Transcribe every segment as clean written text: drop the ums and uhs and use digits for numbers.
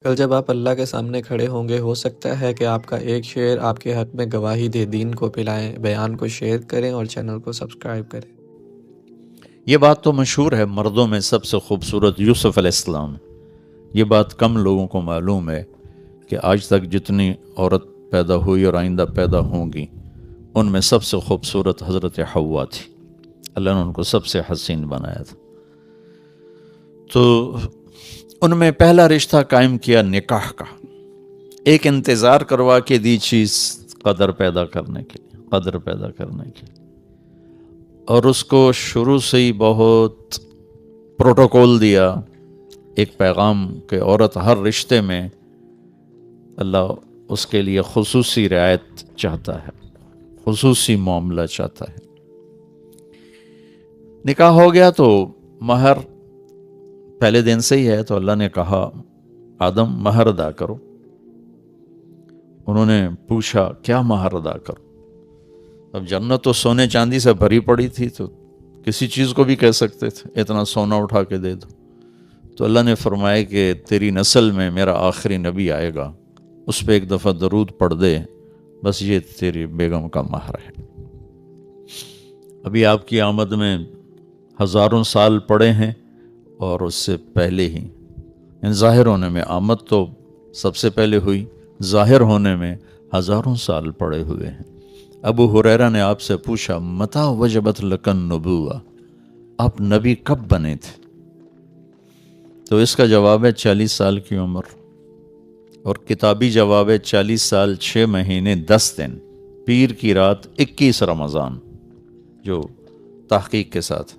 کل جب آپ اللہ کے سامنے کھڑے ہوں گے، ہو سکتا ہے کہ آپ کا ایک شعر آپ کے حق میں گواہی دے۔ دین کو پھیلائیں، بیان کو شیئر کریں اور چینل کو سبسکرائب کریں۔ یہ بات تو مشہور ہے، مردوں میں سب سے خوبصورت یوسف علیہ السلام۔ یہ بات کم لوگوں کو معلوم ہے کہ آج تک جتنی عورت پیدا ہوئی اور آئندہ پیدا ہوں گی، ان میں سب سے خوبصورت حضرت حوا تھی۔ اللہ نے ان کو سب سے حسین بنایا تھا۔ تو ان میں پہلا رشتہ قائم کیا نکاح کا، ایک انتظار کروا کے دی چیز قدر پیدا کرنے کے لیے، اور اس کو شروع سے ہی بہت پروٹوکول دیا، ایک پیغام کہ عورت ہر رشتے میں اللہ اس کے لیے خصوصی رعایت چاہتا ہے، خصوصی معاملہ چاہتا ہے۔ نکاح ہو گیا تو مہر پہلے دن سے ہی ہے، تو اللہ نے کہا آدم مہر ادا کرو۔ انہوں نے پوچھا کیا مہر ادا کرو؟ اب جنت تو سونے چاندی سے بھری پڑی تھی، تو کسی چیز کو بھی کہہ سکتے تھے اتنا سونا اٹھا کے دے دو۔ تو اللہ نے فرمایا کہ تیری نسل میں میرا آخری نبی آئے گا، اس پہ ایک دفعہ درود پڑھ دے، بس یہ تیری بیگم کا مہر ہے۔ ابھی آپ کی آمد میں ہزاروں سال پڑے ہیں، اور اس سے پہلے ہی ظاہر ہونے میں آمد تو سب سے پہلے ہوئی، ظاہر ہونے میں ہزاروں سال پڑے ہوئے ہیں۔ ابو ہریرہ نے آپ سے پوچھا متی وجبت لکن نبوہ، آپ نبی کب بنے تھے؟ تو اس کا جواب ہے 40 سال کی عمر، اور کتابی جواب ہے 40 سال 6 مہینے 10 دن، پیر کی رات 21 رمضان، جو تحقیق کے ساتھ۔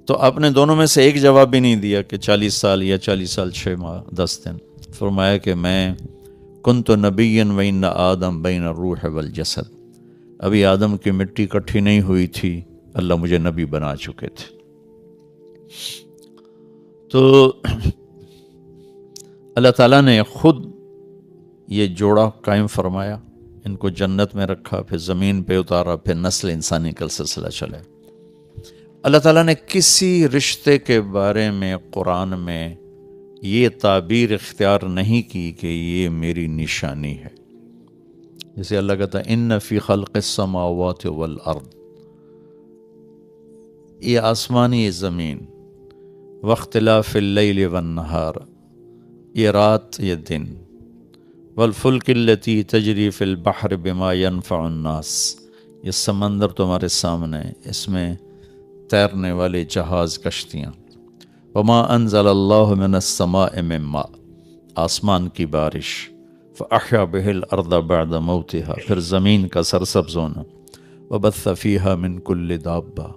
تو آپ نے دونوں میں سے ایک جواب بھی نہیں دیا کہ 40 سال یا 40 سال 6 ماہ 10 دن۔ فرمایا کہ میں کنت نبیا وان آدم بین الروح والجسد، ابھی آدم کی مٹی اکٹھی نہیں ہوئی تھی، اللہ مجھے نبی بنا چکے تھے۔ تو اللہ تعالیٰ نے خود یہ جوڑا قائم فرمایا، ان کو جنت میں رکھا، پھر زمین پہ اتارا، پھر نسل انسانی کا سلسلہ چلے۔ اللہ تعالیٰ نے کسی رشتے کے بارے میں قرآن میں یہ تعبیر اختیار نہیں کی کہ یہ میری نشانی ہے۔ جیسے اللہ کہتا ہے ان فی خلق السماوات والارض، یہ آسمانی، یہ زمین، واختلاف اللیل والنہار، یہ رات یہ دن، والفلک التی تجری فی البحر بما ینفع الناس، یہ سمندر تمہارے سامنے، اس میں تیرنے والے جہاز، کشتیاں، وما انزل اللہ من السماء من ماء، آسمان کی بارش، فاحیا بہ الارض بعد موتها، پھر زمین کا سرسبز ہونا، وبث فیہا من کل دابہ،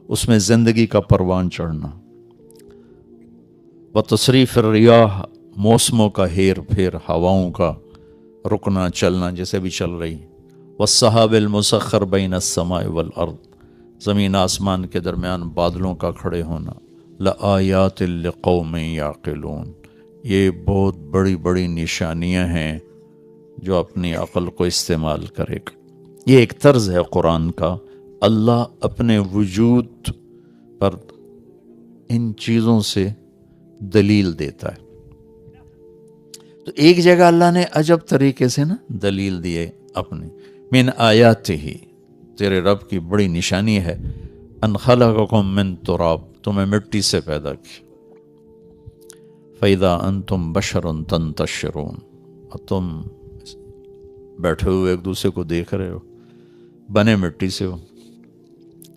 اس میں زندگی کا پروان چڑھنا، وتصریف الریاح، موسموں کا ہیر پھیر، ہواؤں کا رکنا چلنا جیسے بھی چل رہی، والسحاب المسخر بین السماء والارض، زمین آسمان کے درمیان بادلوں کا کھڑے ہونا، لآیات لقوم یعقلون، یہ بہت بڑی بڑی نشانیاں ہیں جو اپنی عقل کو استعمال کرے گا۔ یہ ایک طرز ہے قرآن کا، اللہ اپنے وجود پر ان چیزوں سے دلیل دیتا ہے۔ تو ایک جگہ اللہ نے عجب طریقے سے دلیل دیے اپنی، من آیات ہی، تیرے رب کی بڑی نشانی ہے، ان خلقکم من تراب، تمہیں مٹی سے پیدا کی، فَإِذَا أَنْتُمْ بَشَرٌ تَنْتَشِرُونَ، اور تم بیٹھے ہوئے ایک دوسرے کو دیکھ رہے ہو، بنے مٹی سے ہو۔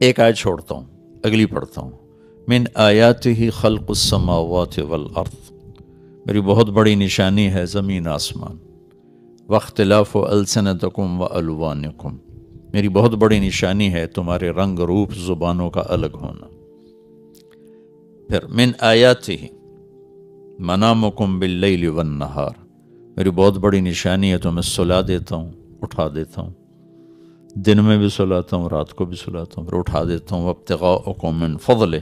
ایک آیت چھوڑتا ہوں، اگلی پڑھتا ہوں، من آیاتہ خلق السماوات والارض، میری بہت بڑی نشانی ہے زمین آسمان، واختلاف السنتکم والوانکم، میری بہت بڑی نشانی ہے تمہارے رنگ روپ زبانوں کا الگ ہونا۔ پھر من آیاتہ منامکم باللیل والنہار، میری بہت بڑی نشانی ہے تمہیں سلا دیتا ہوں، اٹھا دیتا ہوں، دن میں بھی سلاتا ہوں، رات کو بھی سلاتا ہوں، پھر اٹھا دیتا ہوں، وابتغاءکم من فضلہ،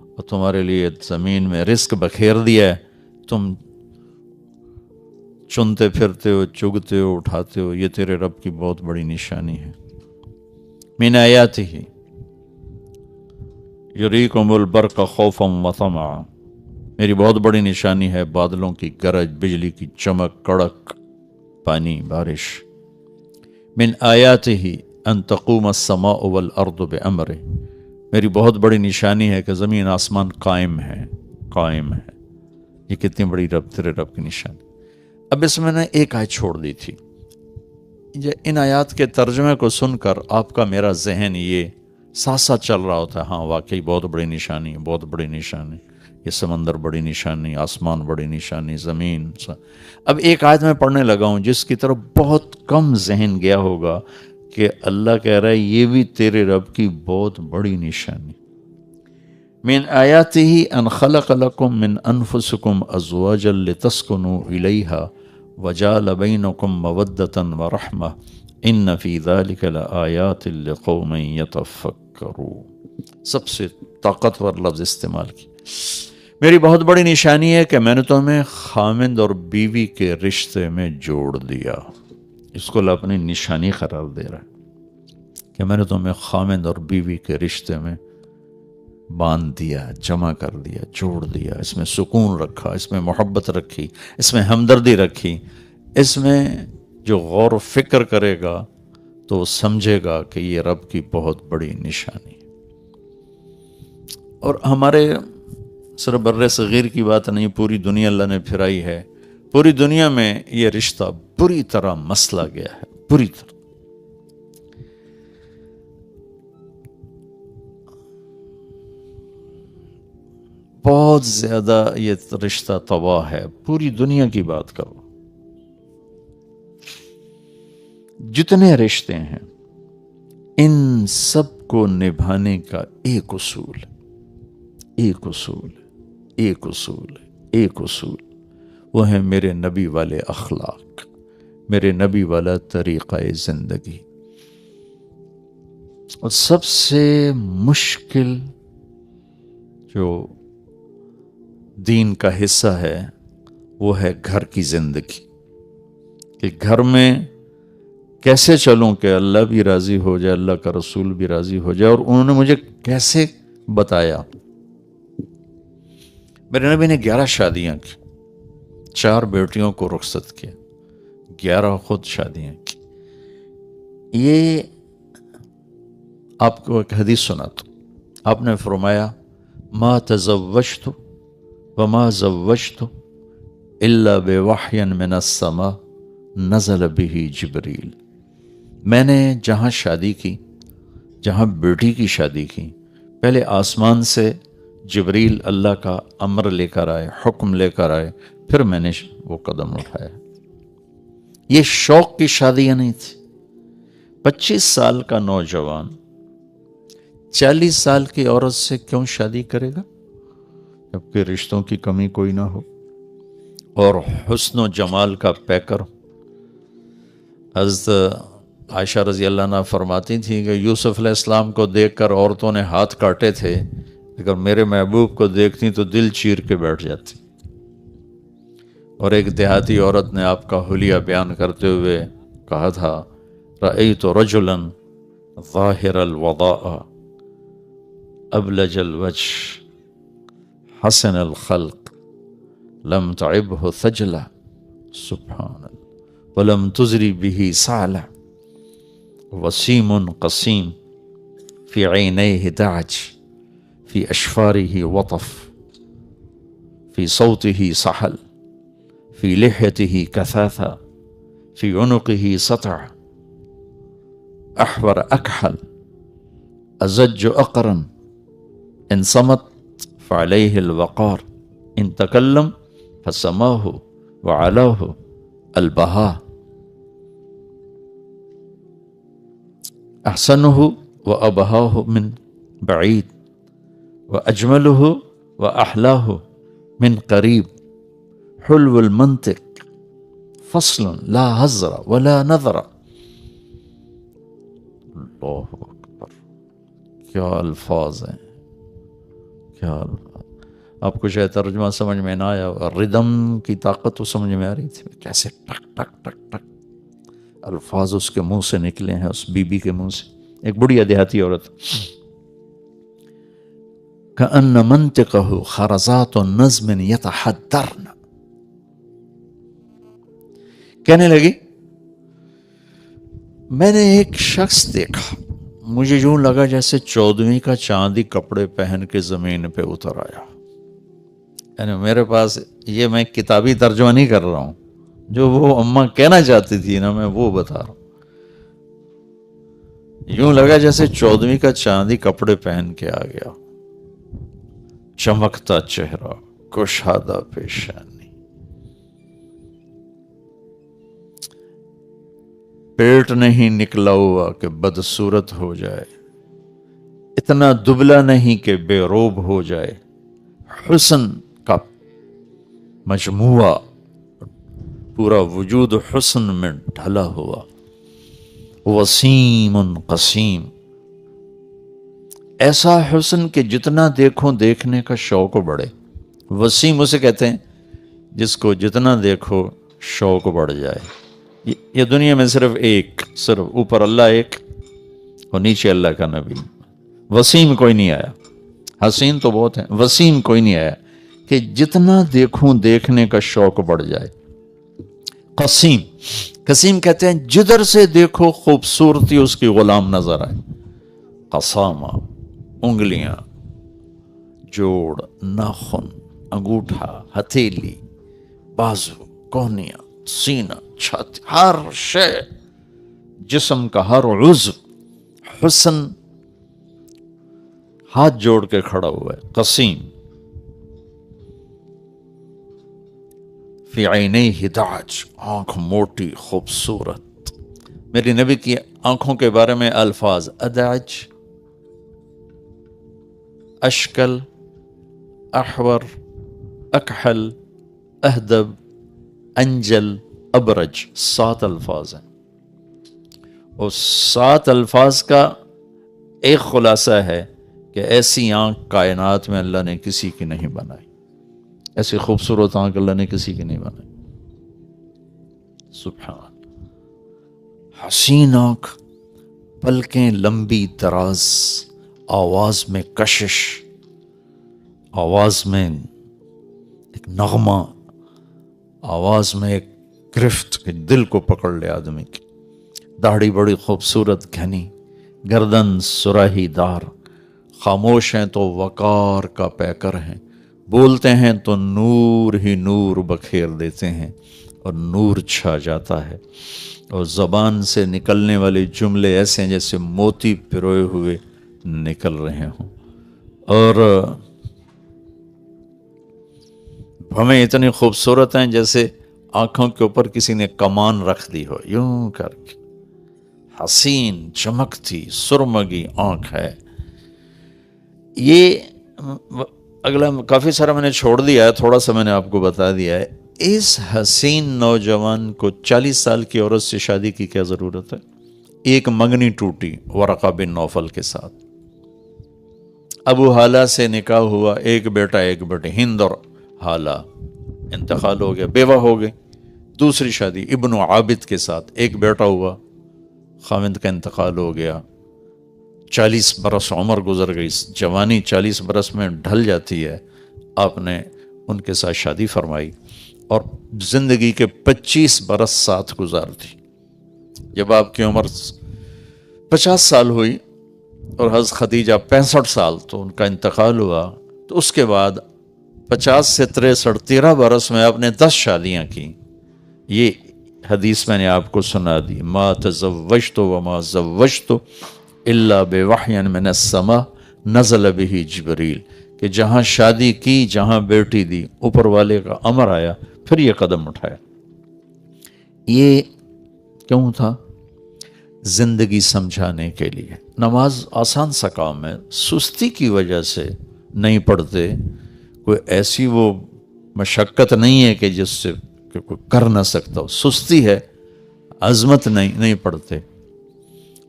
اور تمہارے لیے زمین میں رزق بکھیر دیا ہے، تم چنتے پھرتے ہو، چگتے ہو، اٹھاتے ہو، یہ تیرے رب کی بہت بڑی نشانی ہے۔ من آیاتہ یریکم البرق خوفا وطمعا، میری بہت بڑی نشانی ہے بادلوں کی گرج، بجلی کی چمک، کڑک، پانی، بارش۔ من آیاتہ ان تقوم السماء والارض بامرہ، میری بہت بڑی نشانی ہے کہ زمین آسمان قائم ہے، قائم ہے۔ یہ کتنی بڑی تیرے رب کی نشانی۔ اب اس میں نے ایک آیت چھوڑ دی تھی، ان آیات کے ترجمے کو سن کر آپ کا میرا ذہن یہ ساتھ ساتھ چل رہا ہوتا ہے، ہاں واقعی بہت بڑی نشانی، بہت بڑی نشانی، یہ سمندر بڑی نشانی، آسمان بڑی نشانی، زمین۔ اب ایک آیت میں پڑھنے لگا ہوں جس کی طرف بہت کم ذہن گیا ہوگا کہ اللہ کہہ رہا ہے یہ بھی تیرے رب کی بہت بڑی نشانی۔ من آیاتہ ان خلق لکم من انفسکم ازواجا لتسکنوا الیہا وجعل بینکم مودۃ ورحمہ ان فی ذلک لآیات لقوم یتفکرون۔ سب سے طاقتور لفظ استعمال کی، میری بہت بڑی نشانی ہے کہ میں نے تمہیں خامند اور بیوی کے رشتے میں جوڑ دیا۔ اس کو اللہ اپنی نشانی قرار دے رہا ہے کہ میں نے تمہیں خامند اور بیوی کے رشتے میں باندھ دیا، جمع کر دیا، جوڑ دیا، اس میں سکون رکھا، اس میں محبت رکھی، اس میں ہمدردی رکھی۔ اس میں جو غور و فکر کرے گا تو وہ سمجھے گا کہ یہ رب کی بہت بڑی نشانی۔ اور ہمارے صرف بر صغیر کی بات نہیں، پوری دنیا اللہ نے پھرائی ہے، پوری دنیا میں یہ رشتہ بری طرح مسلا گیا ہے، بری طرح۔ بہت زیادہ یہ رشتہ تباہ ہے، پوری دنیا کی بات کرو، جتنے رشتے ہیں ان سب کو نبھانے کا ایک اصول، ایک اصول، ایک اصول، ایک اصول، وہ ہے میرے نبی والے اخلاق، میرے نبی والا طریقہ زندگی۔ اور سب سے مشکل جو دین کا حصہ ہے وہ ہے گھر کی زندگی، کہ گھر میں کیسے چلوں کہ اللہ بھی راضی ہو جائے، اللہ کا رسول بھی راضی ہو جائے۔ اور انہوں نے مجھے کیسے بتایا، میرے نبی نے 11 شادیاں کی، 4 بیٹیوں کو رخصت کیا، 11 خود شادیاں کی۔ یہ آپ کو ایک حدیث سناتا ہوں، آپ نے فرمایا ما تزوجت وما زوجت الا بوحی من السماء نزل به جبریل۔ میں نے جہاں شادی کی، جہاں بیٹی کی شادی کی، پہلے آسمان سے جبریل اللہ کا امر لے کر آئے، حکم لے کر آئے، پھر میں نے وہ قدم اٹھایا۔ یہ شوق کی شادیاں نہیں تھی۔ 25 سال کا نوجوان 40 سال کی عورت سے کیوں شادی کرے گا جبکہ رشتوں کی کمی کوئی نہ ہو اور حسن و جمال کا پیکر۔ حضرت عائشہ رضی اللہ عنہ فرماتی تھی کہ یوسف علیہ السلام کو دیکھ کر عورتوں نے ہاتھ کاٹے تھے، لیکن میرے محبوب کو دیکھتی تو دل چیر کے بیٹھ جاتی۔ اور ایک دیہاتی عورت نے آپ کا حلیہ بیان کرتے ہوئے کہا تھا رأیت رجلا ظاہر الوضاء ابلج الوجه حسن الخلق لم تعبه ثجلة سبحان اللہ ولم تزری به سعلة وسیم قسیم فی عینیہ دعج فی اشفارہ وطف فی صوتہ سحل فی لحیتہ کثاثہ فی عنقہ سطع احور اکحل ازج اقرن ان صمت فعليه الوقار ان تكلم فسماه وعلاه البهاء احسنه وابهاه من بعيد واجمله واحلاه من قريب حلو المنطق فصل لا هزر ولا نظر۔ اللہ اکبر، کیا الفاظ ہیں، کیا آپ کو شاید ترجمہ سمجھ میں نہ آیا، ردم کی طاقت تو سمجھ میں آ رہی تھی، کیسے ٹک ٹک ٹک ٹک الفاظ اس کے منہ سے نکلے ہیں، اس بی بی کے منہ سے، ایک بڑھیا دیہاتی عورت۔ کأن منطقہ خرزات نظم یتحدرن. کہنے لگی میں نے ایک شخص دیکھا، مجھے یوں لگا جیسے 14ویں کا چاندی کپڑے پہن کے زمین پہ اتر آیا. یعنی میرے پاس یہ میں کتابی ترجمہ نہیں کر رہا ہوں، جو وہ اماں کہنا چاہتی تھی نا میں وہ بتا رہا ہوں. یوں لگا جیسے 14ویں کا چاندی کپڑے پہن کے آ گیا، چمکتا چہرہ، کشادہ پیشانی، پیٹ نہیں نکلا ہوا کہ بدصورت ہو جائے، اتنا دبلا نہیں کہ بے روب ہو جائے، حسن کا مجموعہ، پورا وجود حسن میں ڈھلا ہوا، وسیم قسیم، ایسا حسن کہ جتنا دیکھو دیکھنے کا شوق بڑھے. وسیم اسے کہتے ہیں جس کو جتنا دیکھو شوق بڑھ جائے. یہ دنیا میں صرف اوپر اللہ ایک اور نیچے اللہ کا نبی. وسیم کوئی نہیں آیا، حسین تو بہت ہیں، وسیم کوئی نہیں آیا کہ جتنا دیکھوں دیکھنے کا شوق بڑھ جائے. قسیم کہتے ہیں جدھر سے دیکھو خوبصورتی اس کی غلام نظر آئے. قسامہ، انگلیاں، جوڑ، ناخن، انگوٹھا، ہتھیلی، بازو، کونیاں، سینہ، چھاتی، ہر شے، جسم کا ہر عضو حسن ہاتھ جوڑ کے کھڑا ہوا ہے. قسیم. فی عینیہ دعج، آنکھ موٹی خوبصورت. میری نبی کی آنکھوں کے بارے میں الفاظ ادعج، اشکل، احور، اکحل، اہدب، انجل، ابرج، 7 الفاظ ہیں. اور 7 الفاظ کا ایک خلاصہ ہے کہ ایسی آنکھ کائنات میں اللہ نے کسی کی نہیں بنائی، ایسی خوبصورت آنکھ اللہ نے کسی کی نہیں بنائی. سبحان. حسین آنکھ، پلکیں لمبی دراز، آواز میں کشش، آواز میں ایک نغمہ، آواز میں ایک گرفت کہ دل کو پکڑ لے آدمی کی. داڑھی بڑی خوبصورت گھنی، گردن سراہی دار، خاموش ہیں تو وقار کا پیکر ہیں، بولتے ہیں تو نور ہی نور بکھیر دیتے ہیں اور نور چھا جاتا ہے، اور زبان سے نکلنے والے جملے ایسے ہیں جیسے موتی پروئے ہوئے نکل رہے ہوں. اور ہمیں اتنی خوبصورت ہیں جیسے آنکھوں کے اوپر کسی نے کمان رکھ دی ہو، یوں کر کے. حسین، چمکتی، سرمگی آنکھ ہے. یہ اگلا کافی سارا میں نے چھوڑ دیا ہے، تھوڑا سا میں نے آپ کو بتا دیا ہے. اس حسین نوجوان کو 40 سال کی عورت سے شادی کی کیا ضرورت ہے؟ ایک منگنی ٹوٹی ورقہ بن نوفل کے ساتھ، ابو حالہ سے نکاح ہوا، ایک بیٹا ایک بیٹی، ہند اور حالہ، انتقال ہو گیا، بیوہ ہو گئی. دوسری شادی ابن عابد کے ساتھ، ایک بیٹا ہوا، خاوند کا انتقال ہو گیا. 40 برس عمر گزر گئی، جوانی 40 برس میں ڈھل جاتی ہے. آپ نے ان کے ساتھ شادی فرمائی اور زندگی کے 25 برس ساتھ گزار دی. جب آپ کی عمر 50 سال ہوئی اور حضرت خدیجہ 65 سال، تو ان کا انتقال ہوا. تو اس کے بعد 50 سے 63 13 برس میں آپ نے 10 شادیاں کی. یہ حدیث میں نے آپ کو سنا دی، ما تزوجت وما زوجت الا بوحی من السماء نزل به جبریل، کہ جہاں شادی کی، جہاں بیٹی دی، اوپر والے کا امر آیا، پھر یہ قدم اٹھایا. یہ کیوں تھا؟ زندگی سمجھانے کے لیے. نماز آسان سا کام ہے، سستی کی وجہ سے نہیں پڑھتے. کوئی ایسی وہ مشقت نہیں ہے کہ جس سے کہ کوئی کر نہ سکتا ہو، سستی ہے، عظمت نہیں پڑھتے.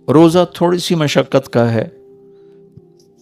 روزہ تھوڑی سی مشقت کا ہے،